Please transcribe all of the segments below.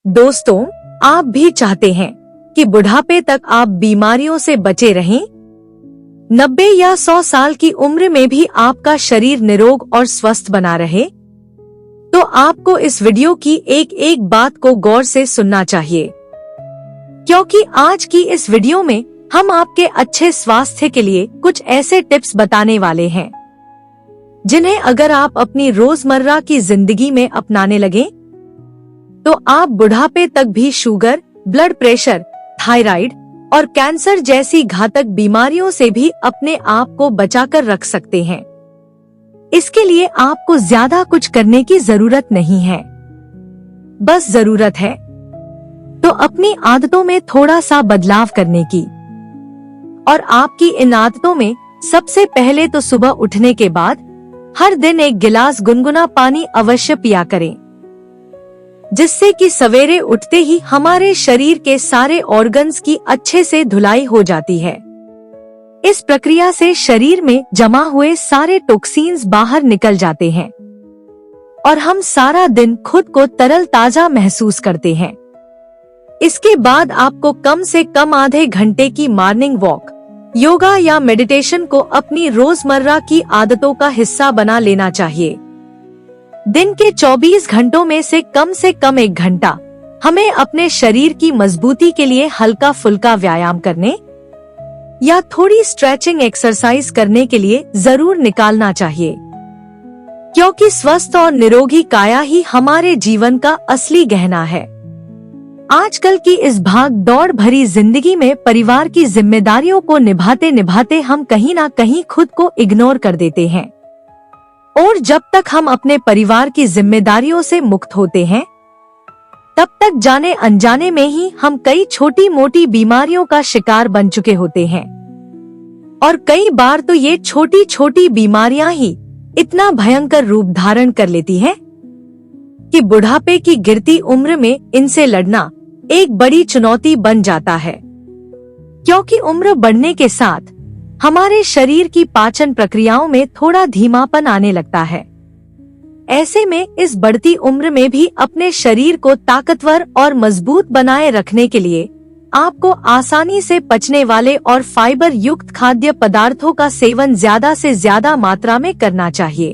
दोस्तों, आप भी चाहते हैं कि बुढ़ापे तक आप बीमारियों से बचे रहें? 90 या 100 साल की उम्र में भी आपका शरीर निरोग और स्वस्थ बना रहे? तो आपको इस वीडियो की एक एक बात को गौर से सुनना चाहिए, क्योंकि आज की इस वीडियो में हम आपके अच्छे स्वास्थ्य के लिए कुछ ऐसे टिप्स बताने वाले हैं, जिन्हें अगर आप अपनी रोजमर्रा की जिंदगी में अपनाने लगें, तो आप बुढ़ापे तक भी शुगर, ब्लड प्रेशर, थायराइड और कैंसर जैसी घातक बीमारियों से भी अपने आप को बचाकर रख सकते हैं। इसके लिए आपको ज्यादा कुछ करने की जरूरत नहीं है, बस जरूरत है तो अपनी आदतों में थोड़ा सा बदलाव करने की। और आपकी इन आदतों में सबसे पहले तो सुबह उठने के बाद हर दिन 1 गिलास गुनगुना पानी अवश्य पिया करें, जिससे कि सवेरे उठते ही हमारे शरीर के सारे ऑर्गन्स की अच्छे से धुलाई हो जाती है। इस प्रक्रिया से शरीर में जमा हुए सारे टॉक्सिन्स बाहर निकल जाते हैं और हम सारा दिन खुद को तरल ताजा महसूस करते हैं। इसके बाद आपको कम से कम आधे घंटे की मॉर्निंग वॉक, योगा या मेडिटेशन को अपनी रोजमर्रा की आदतों का हिस्सा बना लेना चाहिए। दिन के 24 घंटों में से कम 1 घंटा हमें अपने शरीर की मजबूती के लिए हल्का फुल्का व्यायाम करने या थोड़ी स्ट्रेचिंग एक्सरसाइज करने के लिए जरूर निकालना चाहिए, क्योंकि स्वस्थ और निरोगी काया ही हमारे जीवन का असली गहना है। आजकल की इस भाग दौड़ भरी जिंदगी में परिवार की जिम्मेदारियों को निभाते निभाते हम कहीं ना कहीं खुद को इग्नोर कर देते हैं, और जब तक हम अपने परिवार की जिम्मेदारियों से मुक्त होते हैं, तब तक जाने अनजाने में ही हम कई छोटी मोटी बीमारियों का शिकार बन चुके होते हैं। और कई बार तो ये छोटी छोटी बीमारियां ही इतना भयंकर रूप धारण कर लेती हैं कि बुढ़ापे की गिरती उम्र में इनसे लड़ना एक बड़ी चुनौती बन जाता है, क्योंकि उम्र बढ़ने के साथ हमारे शरीर की पाचन प्रक्रियाओं में थोड़ा धीमापन आने लगता है। ऐसे में इस बढ़ती उम्र में भी अपने शरीर को ताकतवर और मजबूत बनाए रखने के लिए आपको आसानी से पचने वाले और फाइबर युक्त खाद्य पदार्थों का सेवन ज्यादा से ज्यादा मात्रा में करना चाहिए।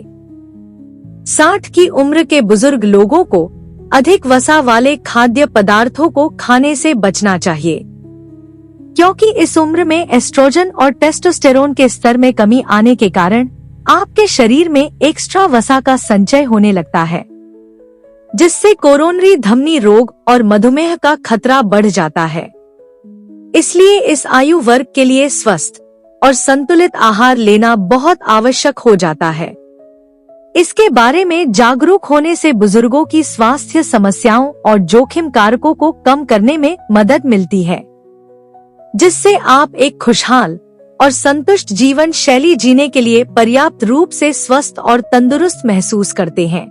60 की उम्र के बुजुर्ग लोगों को अधिक वसा वाले खाद्य पदार्थों को खाने से बचना चाहिए, क्योंकि इस उम्र में एस्ट्रोजन और टेस्टोस्टेरोन के स्तर में कमी आने के कारण आपके शरीर में एक्स्ट्रा वसा का संचय होने लगता है, जिससे कोरोनरी धमनी रोग और मधुमेह का खतरा बढ़ जाता है। इसलिए इस आयु वर्ग के लिए स्वस्थ और संतुलित आहार लेना बहुत आवश्यक हो जाता है। इसके बारे में जागरूक होने से बुजुर्गों की स्वास्थ्य समस्याओं और जोखिम कारकों को कम करने में मदद मिलती है, जिससे आप एक खुशहाल और संतुष्ट जीवन शैली जीने के लिए पर्याप्त रूप से स्वस्थ और तंदुरुस्त महसूस करते हैं।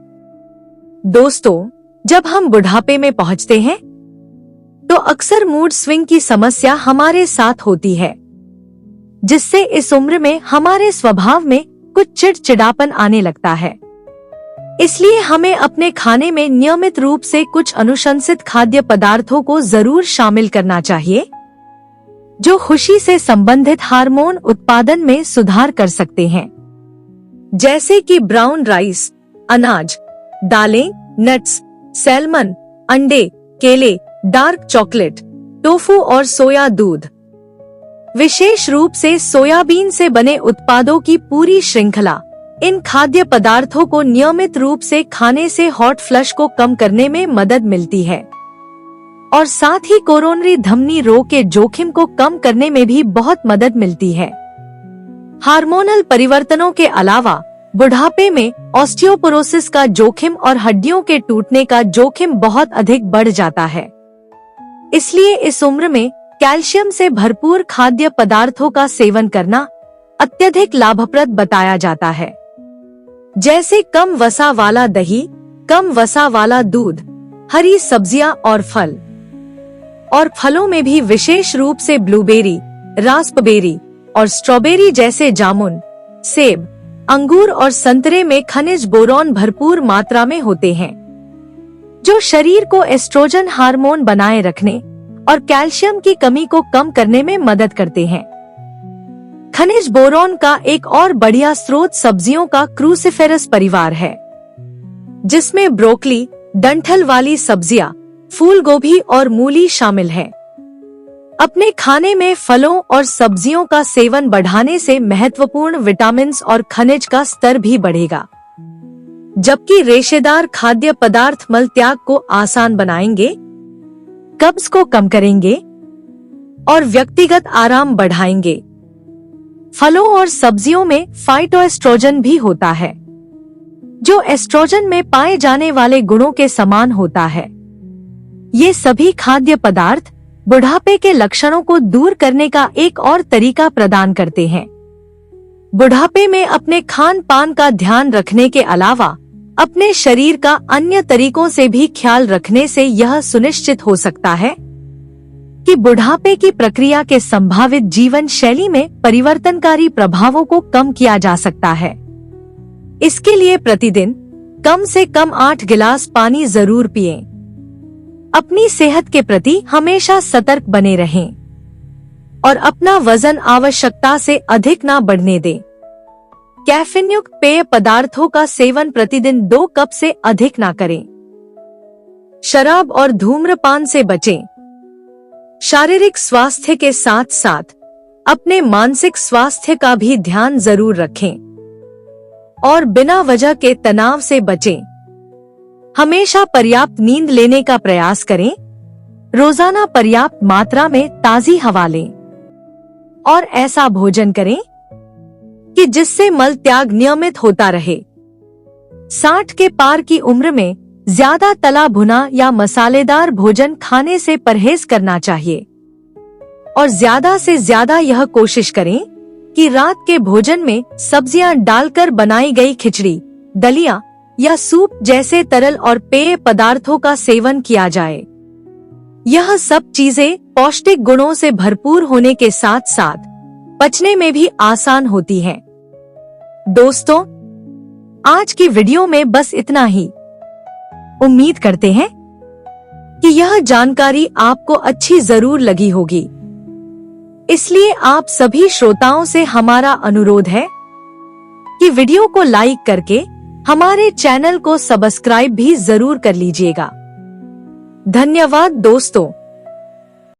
दोस्तों, जब हम बुढ़ापे में पहुंचते हैं, तो अक्सर मूड स्विंग की समस्या हमारे साथ होती है, जिससे इस उम्र में हमारे स्वभाव में कुछ चिड़चिड़ापन आने लगता है। इसलिए हमें अपने खाने में नियमित रूप से कुछ अनुशंसित खाद्य पदार्थों को जरूर शामिल करना चाहिए, जो खुशी से संबंधित हार्मोन उत्पादन में सुधार कर सकते हैं, जैसे कि ब्राउन राइस, अनाज, दालें, नट्स, सैल्मन, अंडे, केले, डार्क चॉकलेट, टोफू और सोया दूध। विशेष रूप से सोयाबीन से बने उत्पादों की पूरी श्रृंखला इन खाद्य पदार्थों को नियमित रूप से खाने से हॉट फ्लश को कम करने में मदद मिलती है, और साथ ही कोरोनरी धमनी रोग के जोखिम को कम करने में भी बहुत मदद मिलती है। हार्मोनल परिवर्तनों के अलावा बुढ़ापे में ऑस्टियोपोरोसिस का जोखिम और हड्डियों के टूटने का जोखिम बहुत अधिक बढ़ जाता है। इसलिए इस उम्र में कैल्शियम से भरपूर खाद्य पदार्थों का सेवन करना अत्यधिक लाभप्रद बताया जाता है, जैसे कम वसा वाला दही, कम वसा वाला दूध, हरी सब्जियां और फल। और फलों में भी विशेष रूप से ब्लूबेरी, रास्पबेरी और स्ट्रॉबेरी जैसे जामुन, सेब, अंगूर और संतरे में खनिज बोरॉन भरपूर मात्रा में होते हैं। जो शरीर को एस्ट्रोजन हार्मोन बनाए रखने और कैल्शियम की कमी को कम करने में मदद करते हैं। खनिज बोरॉन का एक और बढ़िया स्रोत सब्जियों का क्रूसिफेरस परिवार है, जिसमें ब्रोकली, डंठल वाली सब्जियां, फूल गोभी और मूली शामिल है। अपने खाने में फलों और सब्जियों का सेवन बढ़ाने से महत्वपूर्ण विटामिन्स और खनिज का स्तर भी बढ़ेगा, जबकि रेशेदार खाद्य पदार्थ मल त्याग को आसान बनाएंगे, कब्ज को कम करेंगे और व्यक्तिगत आराम बढ़ाएंगे। फलों और सब्जियों में फाइटोएस्ट्रोजन भी होता है, जो एस्ट्रोजन में पाए जाने वाले गुणों के समान होता है। ये सभी खाद्य पदार्थ बुढ़ापे के लक्षणों को दूर करने का एक और तरीका प्रदान करते हैं। बुढ़ापे में अपने खान पान का ध्यान रखने के अलावा अपने शरीर का अन्य तरीकों से भी ख्याल रखने से यह सुनिश्चित हो सकता है कि बुढ़ापे की प्रक्रिया के संभावित जीवन शैली में परिवर्तनकारी प्रभावों को कम किया जा सकता है। इसके लिए प्रतिदिन कम से कम 8 गिलास पानी जरूर पिएं। अपनी सेहत के प्रति हमेशा सतर्क बने रहें और अपना वजन आवश्यकता से अधिक ना बढ़ने दें। कैफीन युक्त पेय पदार्थों का सेवन प्रतिदिन 2 कप से अधिक ना करें। शराब और धूम्रपान से बचें। शारीरिक स्वास्थ्य के साथ साथ अपने मानसिक स्वास्थ्य का भी ध्यान जरूर रखें और बिना वजह के तनाव से बचें। हमेशा पर्याप्त नींद लेने का प्रयास करें। रोजाना पर्याप्त मात्रा में ताजी हवा लें और ऐसा भोजन करें कि जिससे मल त्याग नियमित होता रहे। 60 के पार की उम्र में ज्यादा तला भुना या मसालेदार भोजन खाने से परहेज करना चाहिए और ज्यादा से ज्यादा यह कोशिश करें कि रात के भोजन में सब्जियां डालकर बनाई गई खिचड़ी, दलिया या सूप जैसे तरल और पेय पदार्थों का सेवन किया जाए। यह सब चीजें पौष्टिक गुणों से भरपूर होने के साथ साथ पचने में भी आसान होती हैं। दोस्तों, आज की वीडियो में बस इतना ही। उम्मीद करते हैं कि यह जानकारी आपको अच्छी जरूर लगी होगी। इसलिए आप सभी श्रोताओं से हमारा अनुरोध है कि वीडियो को लाइक करके हमारे चैनल को सब्सक्राइब भी जरूर कर लीजिएगा। धन्यवाद दोस्तों।